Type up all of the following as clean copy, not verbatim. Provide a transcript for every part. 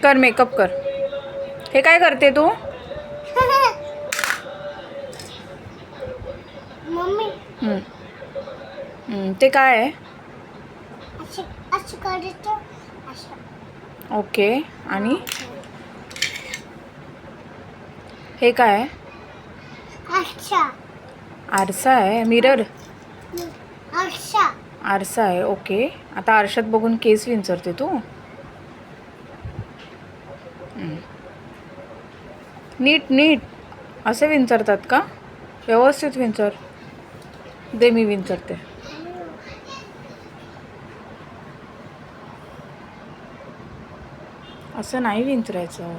कर मेकअप कर. हे काय करते तू? मम्मी ते काय आहे? असं करायचं असं. ओके. आणि हे काय आहे? अच्छा. आरसा आहे. मिरर. अच्छा. आरसा आहे. ओके. आता आरशात बघून केस विंचरते तू? नीट नीट असे विंचरतात का? व्यवस्थित विंचर. दे मी विंचरते. असं नाही विंचरायचं.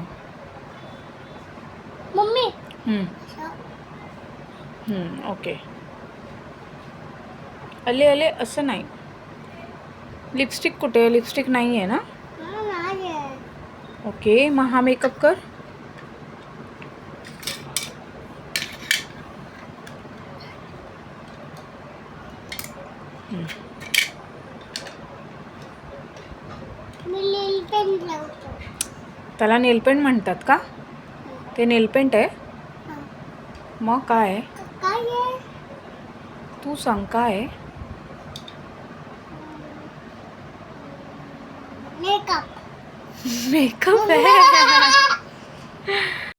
Mummy okay. अले अले असं नाही. लिपस्टिक कुठे? लिपस्टिक नाही आहे ना? ओके. मग हा मेकअप कर. त्याला नेलपेंट म्हणतात का? ते नेलपेंट आहे? मग काय आहे? तू सांग काय आहे? मेकअप. मेकअप आहे.